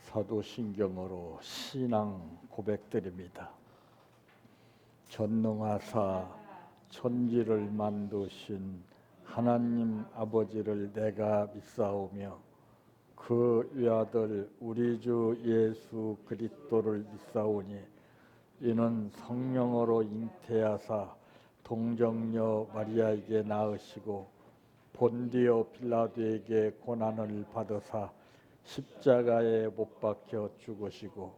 사도신경으로 신앙 고백드립니다. 전능하사 천지를 만드신 하나님 아버지를 내가 믿사오며 그 외아들 우리 주 예수 그리스도를 믿사오니 이는 성령으로 잉태하사 동정녀 마리아에게 낳으시고 본디오 빌라도에게 고난을 받으사 십자가에 못 박혀 죽으시고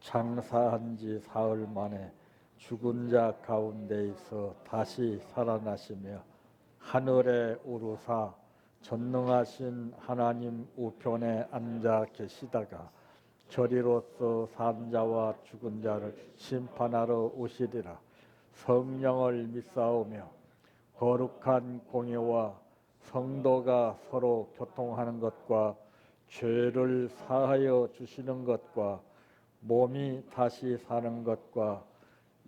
장사한 지 사흘 만에 죽은 자 가운데에서 다시 살아나시며 하늘에 오르사 전능하신 하나님 우편에 앉아 계시다가 저리로서 산 자와 죽은 자를 심판하러 오시리라. 성령을 믿사오며 거룩한 공예와 성도가 서로 교통하는 것과 죄를 사하여 주시는 것과 몸이 다시 사는 것과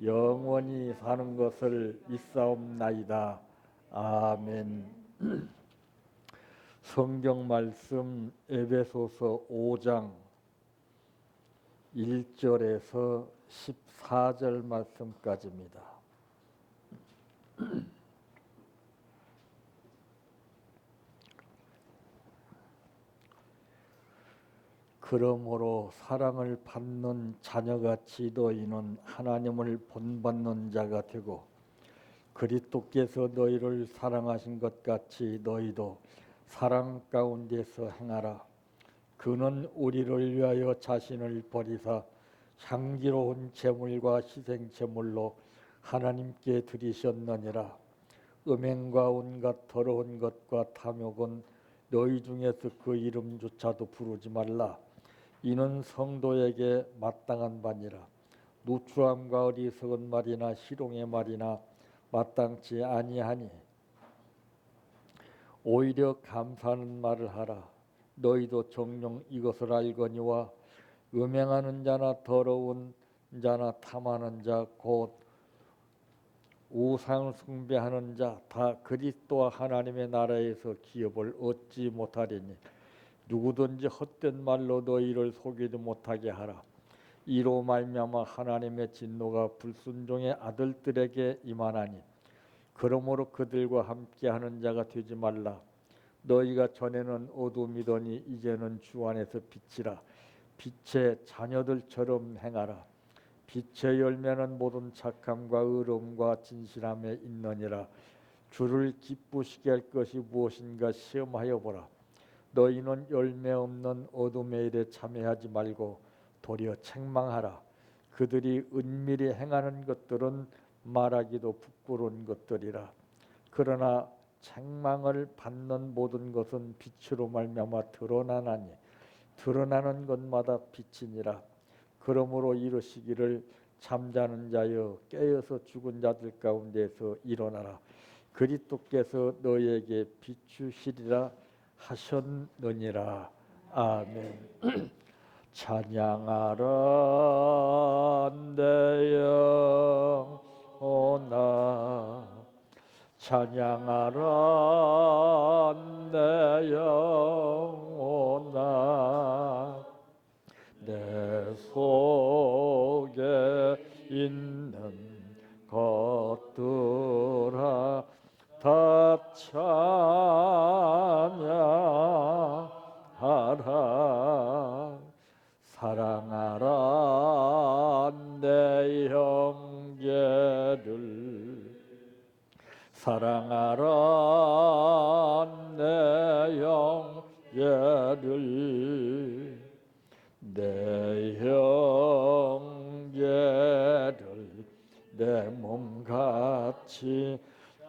영원히 사는 것을 믿사옵나이다. 아멘. 성경 말씀 에베소서 5장 1절에서 14절 말씀까지입니다. 그러므로 사랑을 받는 자녀같이 너희는 하나님을 본받는 자가 되고 그리스도께서 너희를 사랑하신 것 같이 너희도 사랑 가운데서 행하라. 그는 우리를 위하여 자신을 버리사 향기로운 제물과 희생 제물로 하나님께 드리셨느니라. 음행과 온갖 더러운 것과 탐욕은 너희 중에서 그 이름조차도 부르지 말라. 이는 성도에게 마땅한 바니라. 누추함과 어리석은 말이나 희롱의 말이나 마땅치 아니하니 오히려 감사하는 말을 하라. 너희도 정녕 이것을 알거니와 음행하는 자나 더러운 자나 탐하는 자 곧 우상을 숭배하는 자 다 그리스도와 하나님의 나라에서 기업을 얻지 못하리니 누구든지 헛된 말로 너희를 속이지 못하게 하라. 이로 말미암아 하나님의 진노가 불순종의 아들들에게 임하나니 그러므로 그들과 함께하는 자가 되지 말라. 너희가 전에는 어둠이더니 이제는 주 안에서 빛이라. 빛의 자녀들처럼 행하라. 빛의 열매는 모든 착함과 의로움과 진실함에 있느니라. 주를 기쁘시게 할 것이 무엇인가 시험하여 보라. 너희는 열매 없는 어둠의 일에 참여하지 말고 도리어 책망하라. 그들이 은밀히 행하는 것들은 말하기도 부끄러운 것들이라. 그러나 책망을 받는 모든 것은 빛으로 말미암아 드러나나니 드러나는 것마다 빛이니라. 그러므로 이르시기를 잠자는 자여 깨어서 죽은 자들 가운데서 일어나라. 그리스도께서 너희에게 비추시리라 하셨느니라. 아멘. 찬양하라 내 영혼아, 찬양하라 내 영혼아, 내 속에 있는 것들아 다 찬양하라. 사랑하라 내 형제를, 사랑하라 내 형제를, 내 형제를 내 몸같이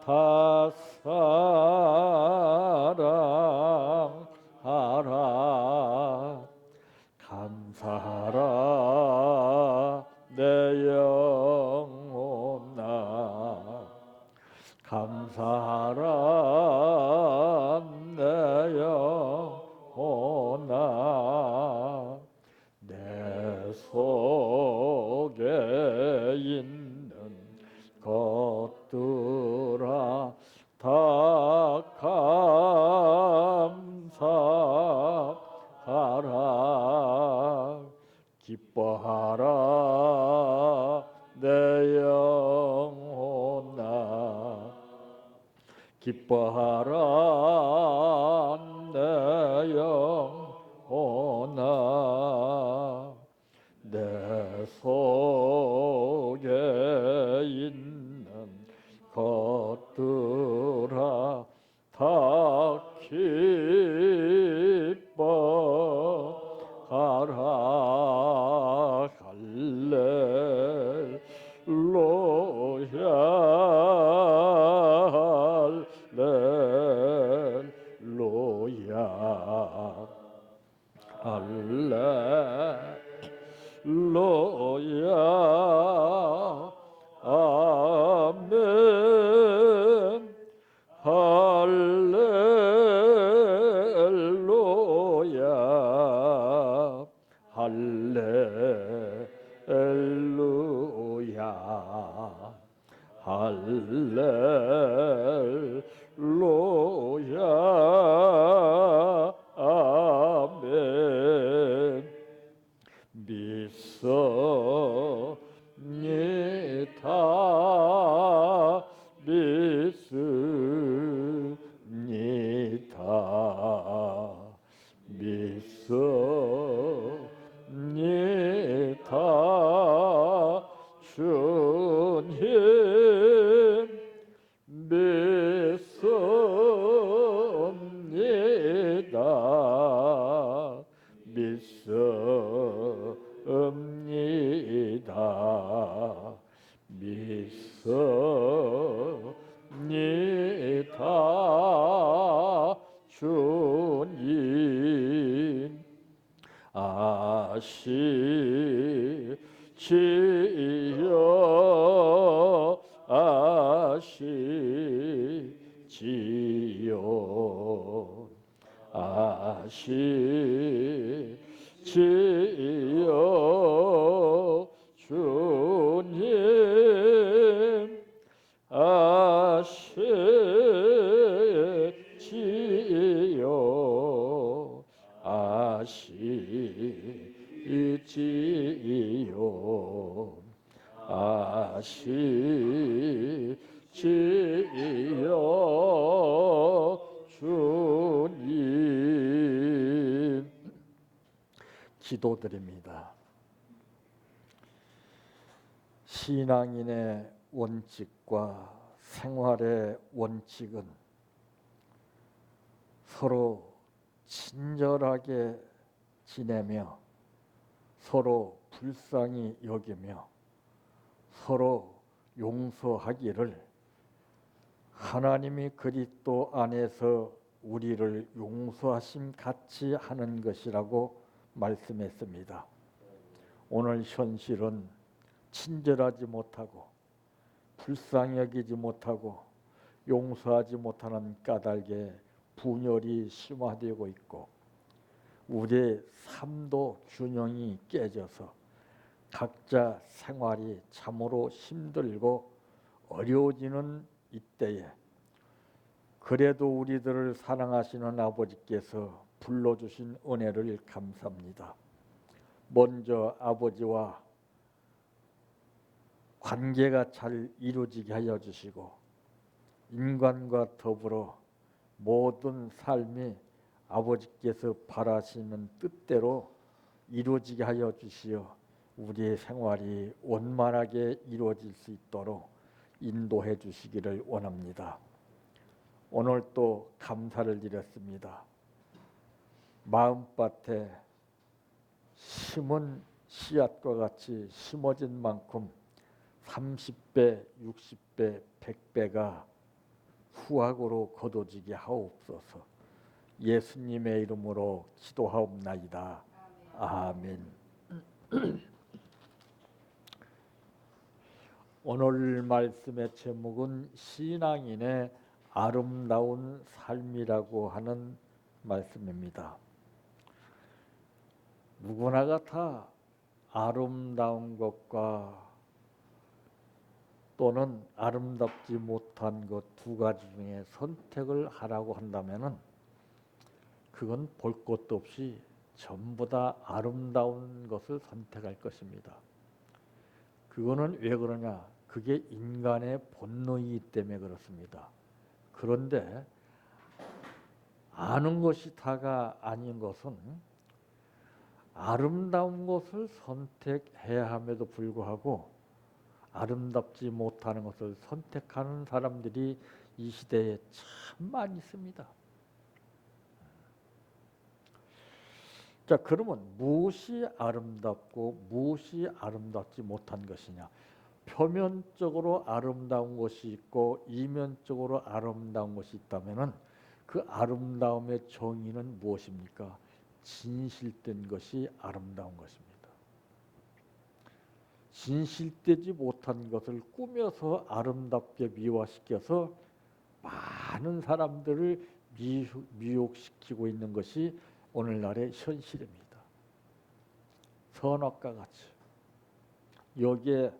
다 사랑하라. 감사하라 내 영혼아, 감사하라 내 영혼아, 내 속에 있는 것들아 다 감사하라. 기뻐하라 내 영혼아 기뻐하라 내 영혼아 내 속에 있는 것들아 다 기뻐하라 할렐루야 할렐루야 아멘 할렐루야 할렐루야 할렐루야 아멘 믿습니다 믿습니다 믿습니다 주님 믿습니다 믿습니다 믿습니다 주님 아시지요 아시지요 아시지요 주님 아시지요 아시지요 아시지요 주님 기도드립니다. 신앙인의 원칙과 생활의 원칙은 서로 친절하게 지내며 서로 불쌍히 여기며 서로 용서하기를 하나님이 그리스도 안에서 우리를 용서하심 같이 하는 것이라고 말씀했습니다. 오늘 현실은 친절하지 못하고 불쌍히 여기지 못하고 용서하지 못하는 까닭에 분열이 심화되고 있고 우리의 삶도 균형이 깨져서 각자 생활이 참으로 힘들고 어려워지는 이때에 그래도 우리들을 사랑하시는 아버지께서 불러주신 은혜를 감사합니다. 먼저 아버지와 관계가 잘 이루어지게 하여 주시고 인간과 더불어 모든 삶이 아버지께서 바라시는 뜻대로 이루어지게 하여 주시어 우리의 생활이 원만하게 이루어질 수 있도록 인도해 주시기를 원합니다. 오늘 또 감사를 드렸습니다. 마음밭에 심은 씨앗과 같이 심어진 만큼 30배, 60배, 100배가 후학으로 거둬지게 하옵소서. 예수님의 이름으로 기도하옵나이다. 아멘. 오늘 말씀의 제목은 신앙인의 아름다운 삶이라고 하는 말씀입니다. 누구나가 다 아름다운 것과 또는 아름답지 못한 것 두 가지 중에 선택을 하라고 한다면은 그건 볼 것도 없이 전부 다 아름다운 것을 선택할 것입니다. 그거는 왜 그러냐? 그게 인간의 본능이기 때문에 그렇습니다. 그런데 아는 것이 다가 아닌 것은 아름다운 것을 선택해야 함에도 불구하고 아름답지 못하는 것을 선택하는 사람들이 이 시대에 참 많이 있습니다. 자, 그러면 무엇이 아름답고 무엇이 아름답지 못한 것이냐? 표면적으로 아름다운 것이 있고 이면적으로 아름다운 것이 있다면은 그 아름다움의 정의는 무엇입니까? 진실된 것이 아름다운 것입니다. 진실되지 못한 것을 꾸며서 아름답게 미화시켜서 많은 사람들을 미혹시키고 있는 것이 오늘날의 현실입니다. 선악과 같이. 여기에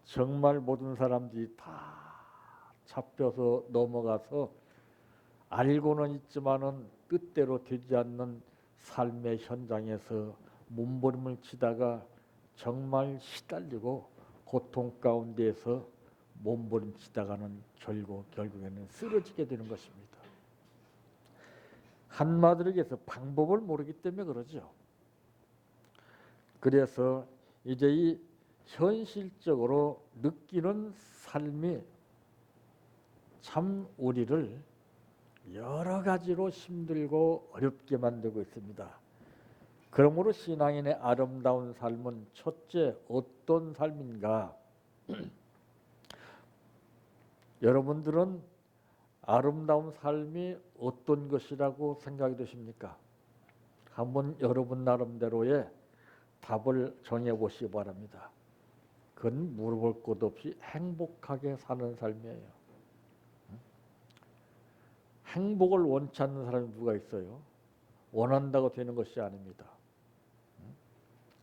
정말 모든 사람들이 다 잡혀서 넘어가서 알고는 있지만은 뜻대로 되지 않는 삶의 현장에서 몸부림을 치다가 정말 시달리고 고통 가운데에서 몸부림치다가는 결국에는 쓰러지게 되는 것입니다. 한마디로 해서 방법을 모르기 때문에 그러죠. 그래서 이제 이 현실적으로 느끼는 삶이 참 우리를 여러 가지로 힘들고 어렵게 만들고 있습니다. 그러므로 신앙인의 아름다운 삶은 첫째 어떤 삶인가? 여러분들은 아름다운 삶이 어떤 것이라고 생각이 되십니까? 한번 여러분 나름대로의 답을 정해보시기 바랍니다. 그건 물어볼 것 없이 행복하게 사는 삶이에요. 행복을 원치 않는 사람이 누가 있어요? 원한다고 되는 것이 아닙니다.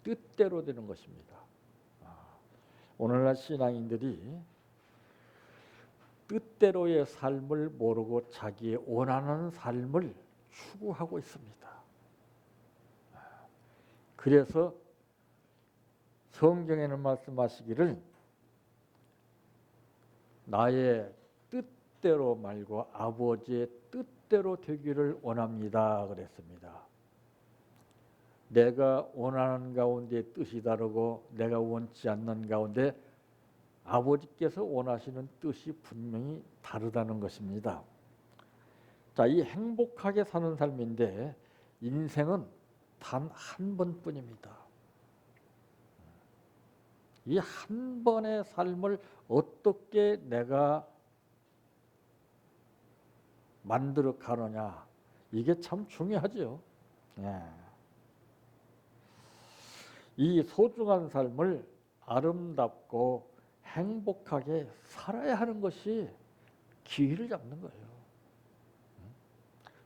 뜻대로 되는 것입니다. 오늘날 신앙인들이 뜻대로의 삶을 모르고 자기의 원하는 삶을 추구하고 있습니다. 그래서 성경에는 말씀하시기를 나의 뜻대로 말고 아버지의 뜻대로 되기를 원합니다 그랬습니다. 내가 원하는 가운데 뜻이 다르고 내가 원치 않는 가운데 아버지께서 원하시는 뜻이 분명히 다르다는 것입니다. 자, 이 행복하게 사는 삶인데 인생은 단 한 번뿐입니다. 이 한 번의 삶을 어떻게 내가 만들어 가느냐, 이게 참 중요하죠. 이 소중한 삶을 아름답고 행복하게 살아야 하는 것이 기회를 잡는 거예요.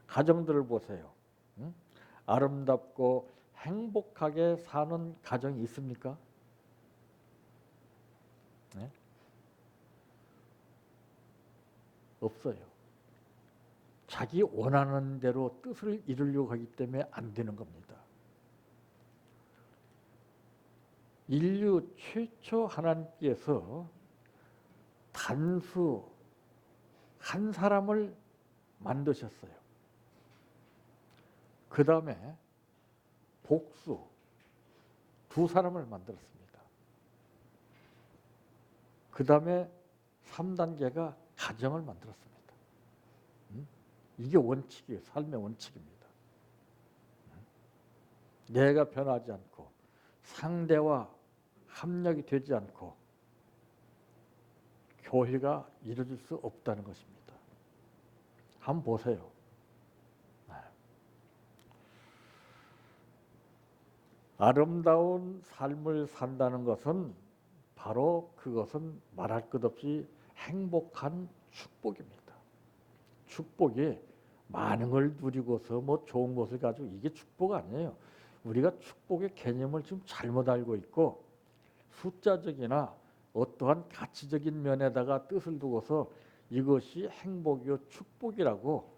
가정들을 보세요. 아름답고 행복하게 사는 가정이 있습니까? 네? 없어요. 자기 원하는 대로 뜻을 이루려고 하기 때문에 안 되는 겁니다. 인류 최초 하나님께서 단수 한 사람을 만드셨어요. 그 다음에 복수 두 사람을 만들었습니다. 그 다음에 3단계가 가정을 만들었습니다. 이게 원칙이에요. 삶의 원칙입니다. 내가 변하지 않고 상대와 합력이 되지 않고 교회가 이루어질 수 없다는 것입니다. 한번 보세요. 아름다운 삶을 산다는 것은 바로 그것은 말할 것 없이 행복한 축복입니다. 축복이 많은 걸 누리고서 뭐 좋은 것을 가지고 이게 축복 아니에요. 우리가 축복의 개념을 지금 잘못 알고 있고 숫자적이나 어떠한 가치적인 면에다가 뜻을 두고서 이것이 행복이요 축복이라고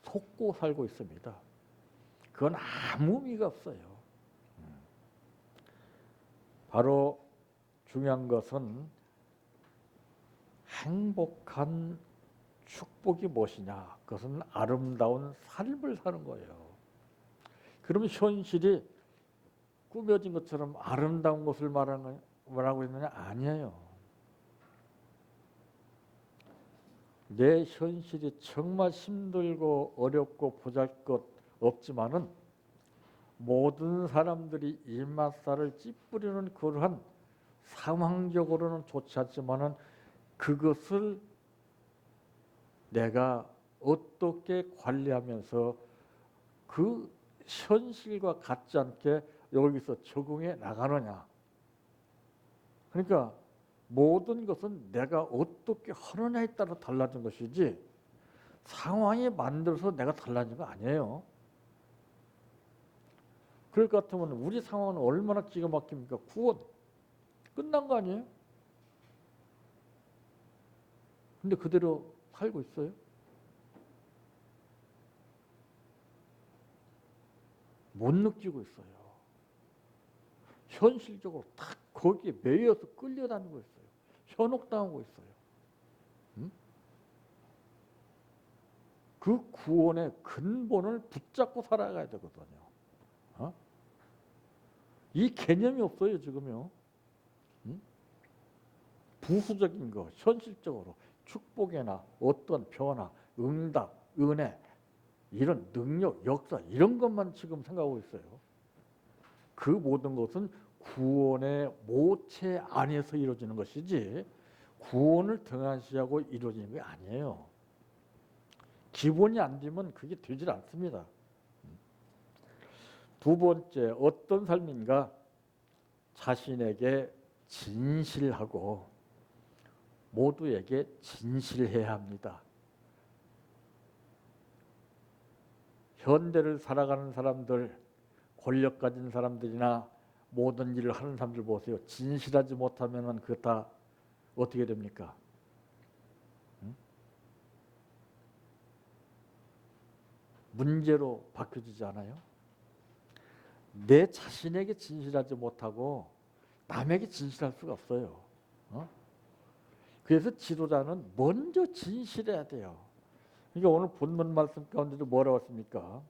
속고 살고 있습니다. 그건 아무 의미가 없어요. 바로 중요한 것은 행복한 축복이 무엇이냐? 그것은 아름다운 삶을 사는 거예요. 그러면 현실이 꾸며진 것처럼 아름다운 것을 말하고 있느냐? 아니에요. 내 현실이 정말 힘들고 어렵고 보잘것 없지만은 모든 사람들이 입맛살을 찌푸리는 그러한 상황적으로는 좋지 않지만은 그것을 내가 어떻게 관리하면서 그 현실과 같지 않게 여기서 적응해 나가느냐. 그러니까 모든 것은 내가 어떻게 하느냐에 따라 달라진 것이지 상황이 만들어서 내가 달라진 거 아니에요. 그럴 것 같으면 우리 상황은 얼마나 기가 막힙니까? 구원 끝난 거 아니에요? 근데 그대로 살고 있어요. 못 느끼고 있어요. 현실적으로 딱 거기에 매여서 끌려다니고 있어요. 현혹당하고 있어요. 응? 그 구원의 근본을 붙잡고 살아가야 되거든요. 어? 이 개념이 없어요 지금요. 응? 부수적인 거, 현실적으로 축복이나 어떤 변화, 응답, 은혜, 이런 능력, 역사 이런 것만 지금 생각하고 있어요. 그 모든 것은 구원의 모체 안에서 이루어지는 것이지 구원을 등한시하고 이루어지는 게 아니에요. 기본이 안 되면 그게 되질 않습니다. 두 번째, 어떤 삶인가? 자신에게 진실하고 모두에게 진실해야 합니다. 현대를 살아가는 사람들, 권력 가진 사람들이나 모든 일을 하는 사람들 보세요. 진실하지 못하면 그거 다 어떻게 됩니까? 응? 문제로 바뀌어지지 않아요? 내 자신에게 진실하지 못하고 남에게 진실할 수가 없어요. 어? 그래서 지도자는 먼저 진실해야 돼요. 그러니까 오늘 본문 말씀 가운데도 뭐라고 했습니까?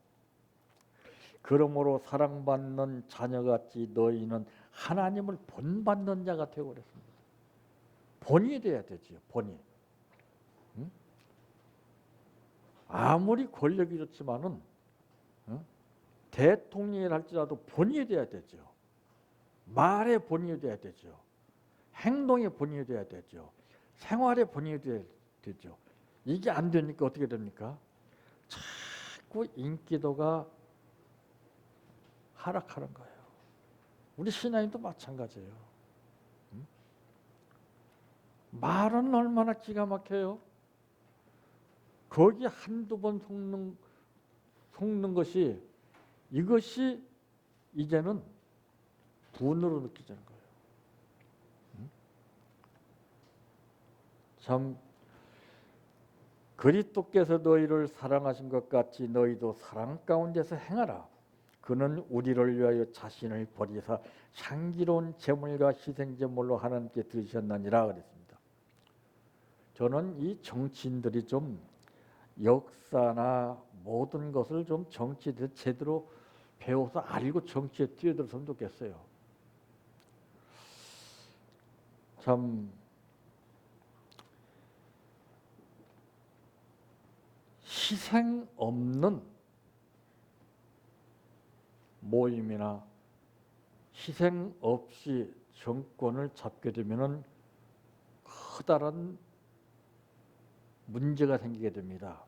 그러므로 사랑받는 자녀같이 너희는 하나님을 본받는 자가 되고 그랬습니다. 본이 돼야 되지요. 본이. 응? 아무리 권력이 좋지만은 응? 대통령이 할지라도 본이 돼야 되죠. 말에 본이 돼야 되죠. 행동에 본이 돼야 되죠. 생활에 본이 돼야 되죠. 이게 안 되니까 어떻게 됩니까? 자꾸 인기도가 하락하는 거예요. 우리 신앙인도 마찬가지예요. 응? 말은 얼마나 기가 막혀요. 거기 한두 번 속는 것이 이것이 이제는 분으로 느껴지는 거예요. 응? 참 그리스도께서 너희를 사랑하신 것 같이 너희도 사랑 가운데서 행하라. 그는 우리를 위하여 자신을 버리사 향기로운 제물과 희생제물로 하나님께 드리셨느니라 그랬습니다. 저는 이 정치인들이 좀 역사나 모든 것을 좀 정치에 제대로 배워서 알고 정치에 뛰어들었으면 좋겠어요. 참 희생 없는 모임이나 희생 없이 정권을 잡게 되면은 커다란 문제가 생기게 됩니다.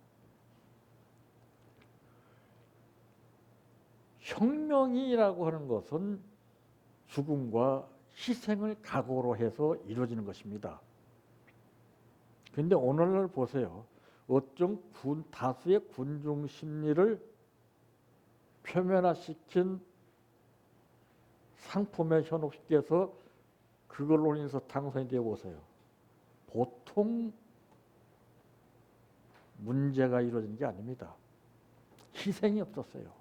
혁명이라고 하는 것은 죽음과 희생을 각오로 해서 이루어지는 것입니다. 그런데 오늘날 보세요. 어떤 다수의 군중 심리를 표면화시킨 상품에 현혹시켜서 그걸로 인해서 당선이 되어 보세요. 보통 문제가 이루어지는 게 아닙니다. 희생이 없었어요.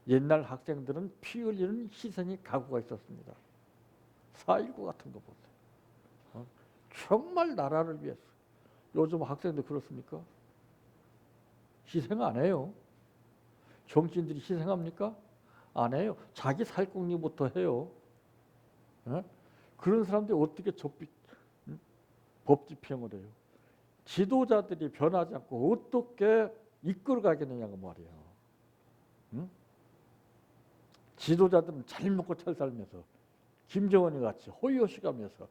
옛날 학생들은 피 흘리는 희생의 각오가 있었습니다. 4.19 같은 거 보세요. 정말 나라를 위해서. 요즘 학생들 그렇습니까? 희생 안 해요. 정치인들이 희생합니까? 안 해요. 자기 살궁리부터 해요. 그런 사람들이 어떻게 법 집행을 해요? 지도자들이 변하지 않고 어떻게 이끌어가겠느냐고 말이에요. 응? 지도자들은 잘 먹고 잘 살면서 김정은이 같이 호의호식하면서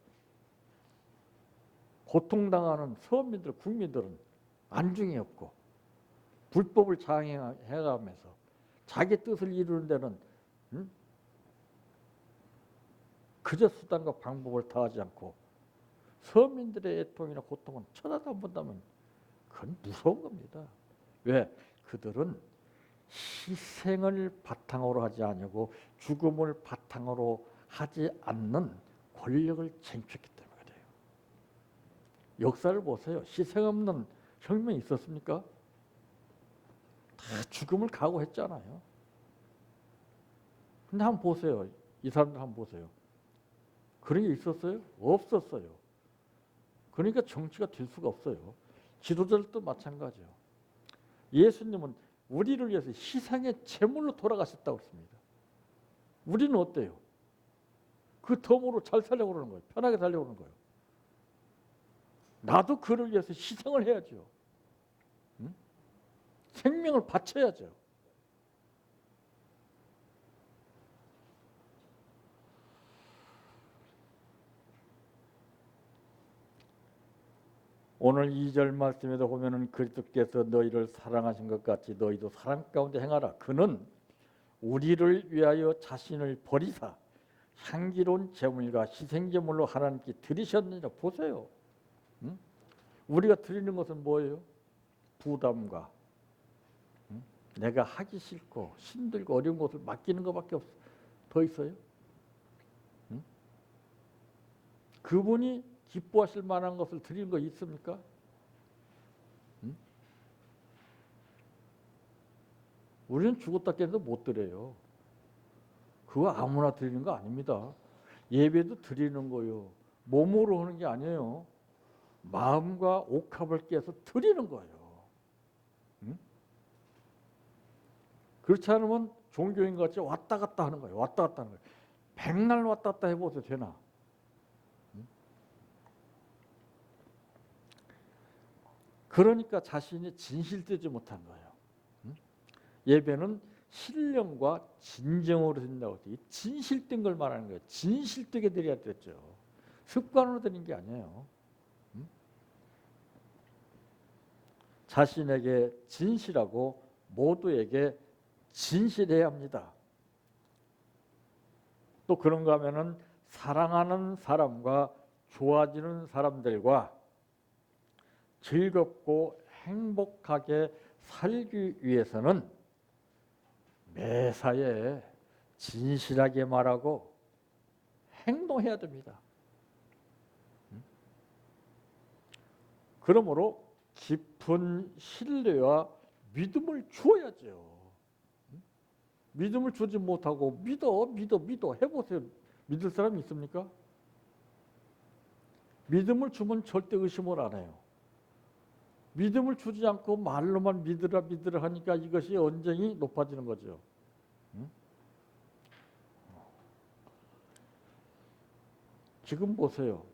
고통당하는 서민들, 국민들은 안중에 없고 불법을 장해가면서 자기 뜻을 이루는 데는 그저 수단과 방법을 다하지 않고 서민들의 애통이나 고통은 쳐다도 안 본다면 그건 무서운 겁니다. 왜? 그들은 희생을 바탕으로 하지 않고 죽음을 바탕으로 하지 않는 권력을 쟁취했기 때문에 그래요. 역사를 보세요. 희생 없는 혁명이 있었습니까? 다 죽음을 각오했잖아요. 근데 한번 보세요. 이 사람들 한번 보세요. 그런 게 있었어요? 없었어요. 그러니까 정치가 될 수가 없어요. 지도자들도 마찬가지예요. 예수님은 우리를 위해서 희생의 제물로 돌아가셨다고 했습니다. 우리는 어때요? 그 덤으로 잘 살려고 그러는 거예요. 편하게 살려고 그러는 거예요. 나도 그를 위해서 희생을 해야죠. 응? 생명을 바쳐야죠. 오늘 2절 말씀에도 보면은 그리스도께서 너희를 사랑하신 것 같이 너희도 사랑 가운데 행하라. 그는 우리를 위하여 자신을 버리사 향기로운 제물과 희생제물로 하나님께 드리셨느니라. 보세요. 응? 우리가 드리는 것은 뭐예요? 부담과 내가 하기 싫고 힘들고 어려운 것을 맡기는 것밖에 더 있어요? 응? 그분이 기뻐하실 만한 것을 드리는 거 있습니까? 응? 우리는 죽었다 깨도 못 드려요. 그거 아무나 드리는 거 아닙니다. 예배도 드리는 거요. 몸으로 하는 게 아니에요. 마음과 옥합을 깨서 드리는 거예요. 응? 그렇지 않으면 종교인 같이 왔다 갔다 하는 거예요. 왔다 갔다 하는 거예요. 백날 왔다 갔다 해보세요. 되나? 그러니까 자신이 진실되지 못한 거예요. 예배는 신령과 진정으로 드린다고 했어요. 진실된 걸 말하는 거예요. 진실되게 드려야 됐죠. 습관으로 드리는 게 아니에요. 자신에게 진실하고 모두에게 진실해야 합니다. 또 그런가 하면은 사랑하는 사람과 좋아지는 사람들과 즐겁고 행복하게 살기 위해서는 매사에 진실하게 말하고 행동해야 됩니다. 그러므로 깊은 신뢰와 믿음을 주어야죠. 믿음을 주지 못하고 믿어 해보세요. 믿을 사람이 있습니까? 믿음을 주면 절대 의심을 안 해요. 믿음을 주지 않고 말로만 믿으라 하니까 이것이 언쟁이 높아지는 거죠. 지금 보세요.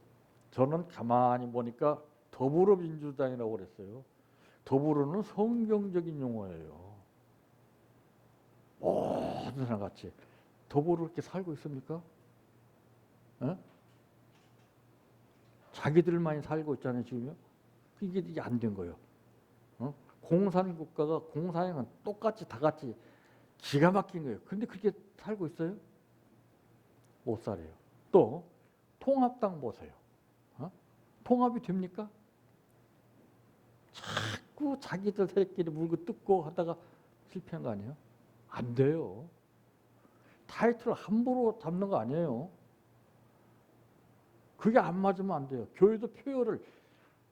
저는 가만히 보니까 더불어민주당이라고 그랬어요. 더불어는 성경적인 용어예요. 모든 사람 같이 더불어 이렇게 살고 있습니까? 에? 자기들만이 살고 있잖아요, 지금요. 이게 안 된 거예요. 공산국가가 공산형은 똑같이 다 같이 기가 막힌 거예요. 그런데 그렇게 살고 있어요? 못 살아요. 또 통합당 보세요. 통합이 됩니까? 자꾸 자기들 새끼리 물고 뜯고 하다가 실패한 거 아니에요? 안 돼요. 타이틀을 함부로 잡는 거 아니에요. 그게 안 맞으면 안 돼요. 교회도 표현을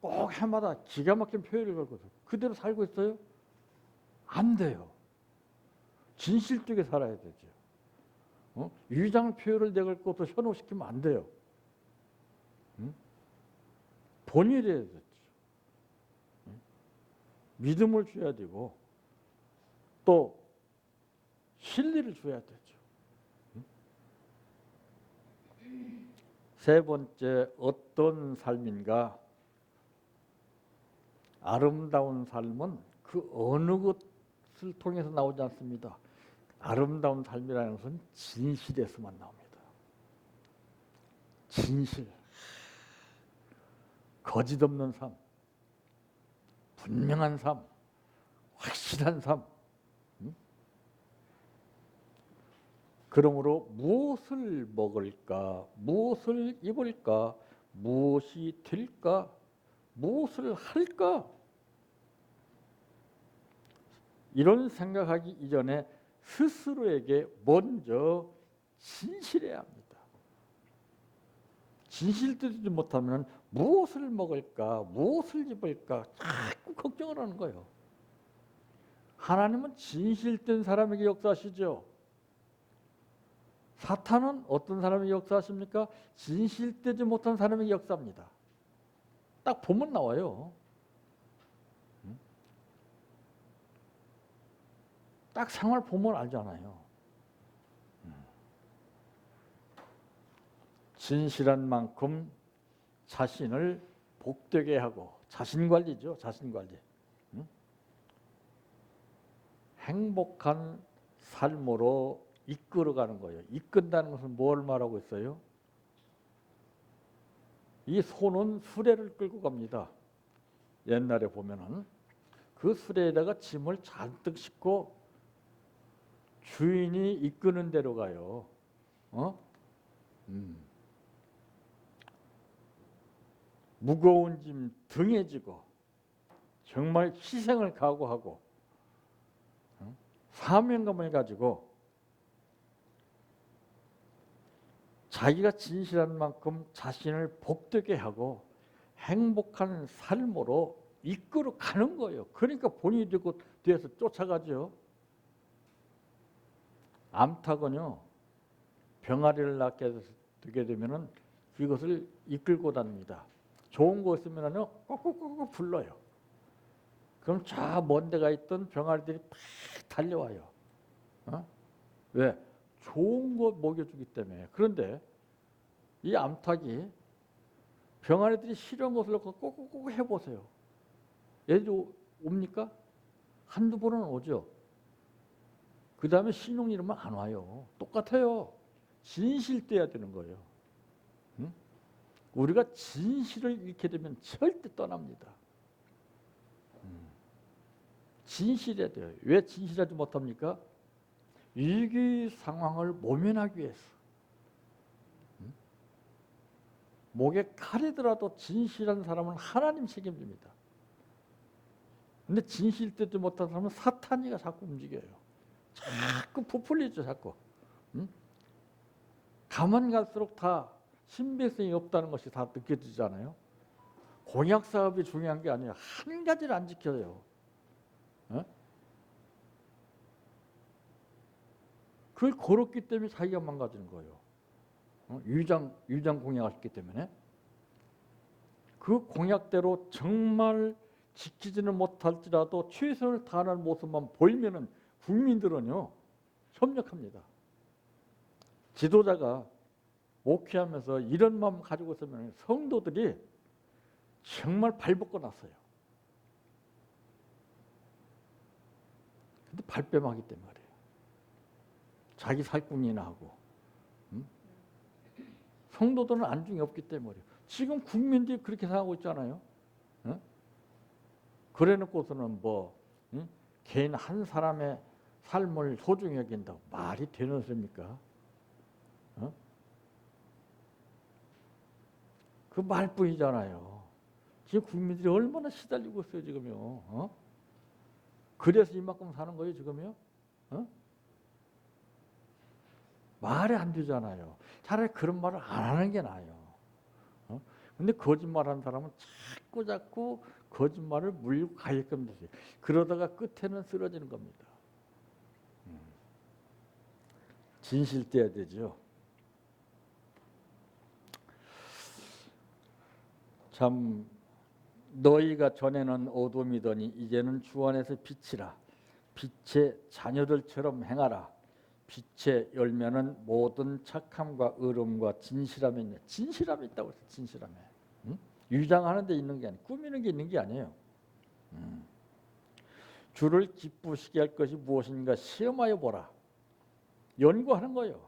꼭 해마다 기가 막힌 표현을 걸거든. 그대로 살고 있어요? 안 돼요. 진실되게 살아야 되죠. 위장 표현을 내가 것도 현혹시키면 안 돼요. 본일해야 되죠. 믿음을 줘야 되고 또 신뢰를 줘야 되죠. 세 번째, 어떤 삶인가? 아름다운 삶은 그 어느 것을 통해서 나오지 않습니다. 아름다운 삶이라는 것은 진실에서만 나옵니다. 진실, 거짓 없는 삶, 분명한 삶, 확실한 삶. 그러므로 무엇을 먹을까, 무엇을 입을까, 무엇이 될까, 무엇을 할까, 이런 생각하기 이전에 스스로에게 먼저 진실해야 합니다. 진실되지 못하면 무엇을 먹을까, 무엇을 입을까 자꾸 걱정을 하는 거예요. 하나님은 진실된 사람에게 역사하시죠. 사탄은 어떤 사람에게 역사하십니까? 진실되지 못한 사람에게 역사합니다. 딱 보면 나와요. 딱 생활 보면 알잖아요. 진실한 만큼 자신을 복되게 하고, 자신관리죠. 자신관리. 행복한 삶으로 이끌어가는 거예요. 이끈다는 것은 뭘 말하고 있어요? 이 소는 수레를 끌고 갑니다. 옛날에 보면은 그 수레에다가 짐을 잔뜩 싣고 주인이 이끄는 대로 가요. 무거운 짐 등에 지고 정말 희생을 각오하고 사명감을 가지고 자기가 진실한 만큼 자신을 복되게 하고 행복한 삶으로 이끌어 가는 거예요. 그러니까 본인이 되고 뒤에서 쫓아가죠. 암탉은요, 병아리를 낳게 되게 되면은 이것을 이끌고 다닙니다. 좋은 거 있으면요, 꼭꼭꼭 불러요. 그럼 저 먼 데가 있던 병아리들이 팍 달려와요. 왜? 좋은 거 먹여주기 때문에. 그런데 이 암탉이 병아리들이 싫어한 것을 놓고 꼭꼭꼭 해보세요. 얘들이 옵니까? 한두 번은 오죠. 그 다음에 신용 이러면 안 와요. 똑같아요. 진실돼야 되는 거예요. 우리가 진실을 잃게 되면 절대 떠납니다. 진실해야 돼요. 왜 진실하지 못합니까? 위기 상황을 모면하기 위해서. 목에 칼이더라도 진실한 사람은 하나님 책임집니다. 근데 진실되지 못한 사람은 사탄이가 자꾸 움직여요. 자꾸 부풀리죠, 자꾸. 가만 갈수록 다 신빙성이 없다는 것이 다 느껴지잖아요. 공약 사업이 중요한 게 아니라 한 가지를 안 지켜요. 그걸 걸었기 때문에 자기가 망가지는 거예요. 유장 공약하셨기 때문에. 그 공약대로 정말 지키지는 못할지라도 최선을 다하는 모습만 보이면은 국민들은요, 협력합니다. 지도자가 목회하면서 이런 마음 가지고 있으면 성도들이 정말 발벗고 났어요. 근데 발뺌하기 때문에 그래요. 자기 살궁이나 하고. 성도들은 안중이 없기 때문에 그래요. 지금 국민들이 그렇게 생각하고 있잖아요. 그래 놓고서는 개인 한 사람의 삶을 소중히 여긴다고 말이 되는 소리입니까? 그 말뿐이잖아요. 지금 국민들이 얼마나 시달리고 있어요, 지금요. 그래서 이만큼 사는 거예요, 지금요. 말이 안 되잖아요. 차라리 그런 말을 안 하는 게 나아요. 근데 거짓말하는 사람은 자꾸 거짓말을 물고 가게끔 되세요. 그러다가 끝에는 쓰러지는 겁니다. 진실돼야 되죠. 참 너희가 전에는 어둠이더니 이제는 주 안에서 빛이라. 빛의 자녀들처럼 행하라. 빛의 열매는 모든 착함과 의로움과 진실함이 있네. 진실함이 있다고 했어요. 진실함에. 응? 유장하는 데 있는 게 아니에요. 꾸미는 게 있는 게 아니에요. 주를 기쁘시게 할 것이 무엇인가 시험하여 보라. 연구하는 거예요.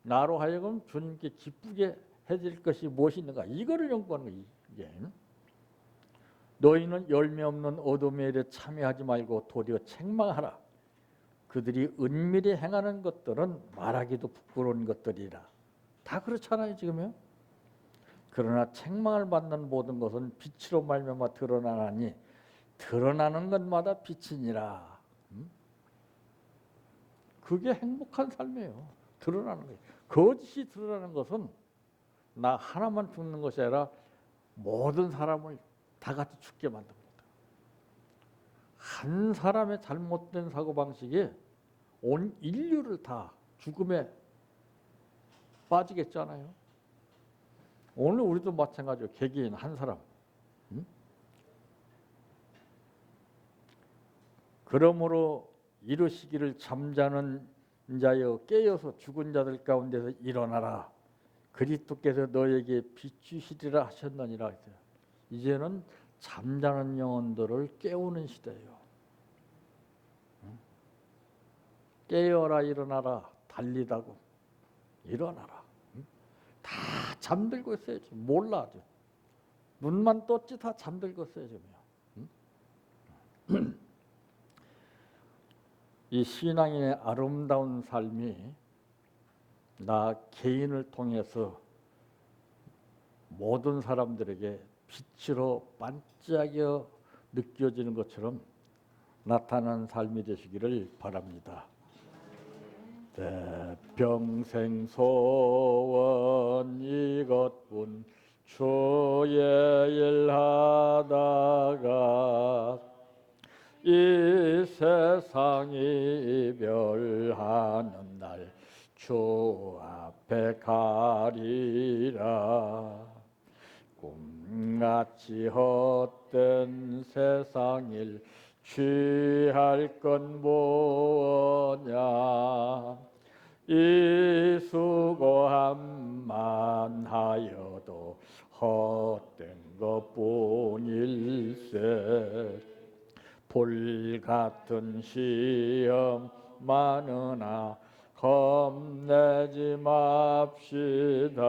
나로 하여금 주님께 기쁘게 해드릴 것이 무엇이 있는가. 이거를 연구하는 거예요. 이게. 너희는 열매 없는 어둠의 일에 참여하지 말고 도리어 책망하라. 그들이 은밀히 행하는 것들은 말하기도 부끄러운 것들이라. 다 그렇잖아요 지금요. 그러나 책망을 받는 모든 것은 빛으로 말미암아 드러나나니 드러나는 것마다 빛이니라. 그게 행복한 삶이에요. 드러나는 거예요. 거짓이 드러나는 것은 나 하나만 죽는 것이 아니라 모든 사람을 다 같이 죽게 만듭니다. 한 사람의 잘못된 사고방식이 온 인류를 다 죽음에 빠지겠잖아요. 오늘 우리도 마찬가지로 개개인 한 사람. 그러므로 이르시기를 잠자는 자여 깨어서 죽은 자들 가운데서 일어나라. 그리스도께서 너에게 비추시리라 하셨느니라 했어요. 이제는 잠자는 영혼들을 깨우는 시대예요. 깨어라 일어나라 달리다고 일어나라. 다 잠들고 있어요. 지금. 몰라 아주. 눈만 떴지 다 잠들고 있어요 지금. 이 신앙인의 아름다운 삶이 나 개인을 통해서 모든 사람들에게 빛으로 반짝여 느껴지는 것처럼 나타나는 삶이 되시기를 바랍니다. 평생 소원 이것뿐 주의 일 하다가 이 세상 이별하는 날 주 앞에 가리라. 꿈같이 헛된 세상 일 취할 건 뭐냐. 이 수고함만 하여도 헛된 것뿐일세. 불같은 시험 많으나 겁내지 맙시다.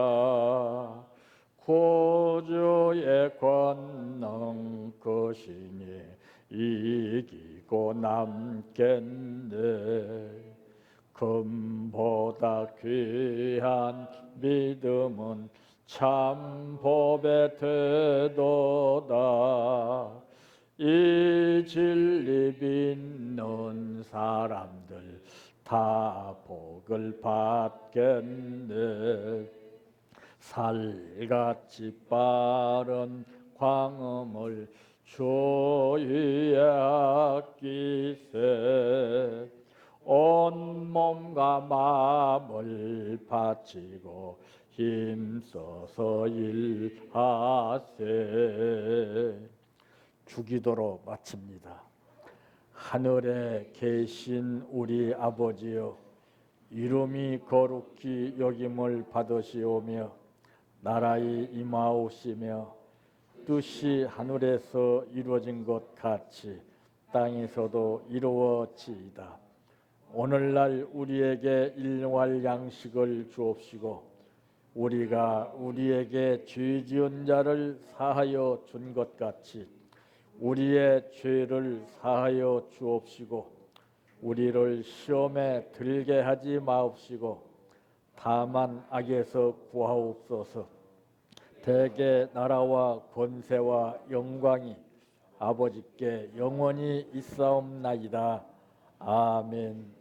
구주의 권능 크시니 이기고 남겠네. 금보다 귀한 믿음은 참 법의 태도다. 이 진리 믿는 사람들 다 복을 받겠네. 살같이 빠른 광음을 주위에 아끼세. 온 몸과 마음을 바치고 힘써서 일하세. 주기도로 마칩니다. 하늘에 계신 우리 아버지여, 이름이 거룩히 여김을 받으시오며 나라의 임하오시며 뜻이 하늘에서 이루어진 것 같이 땅에서도 이루어지이다. 오늘날 우리에게 일용할 양식을 주옵시고 우리가 우리에게 죄 지은 자를 사하여 준 것 같이 우리의 죄를 사하여 주옵시고 우리를 시험에 들게 하지 마옵시고 다만 악에서 구하옵소서. 대개 나라와 권세와 영광이 아버지께 영원히 있사옵나이다. 아멘.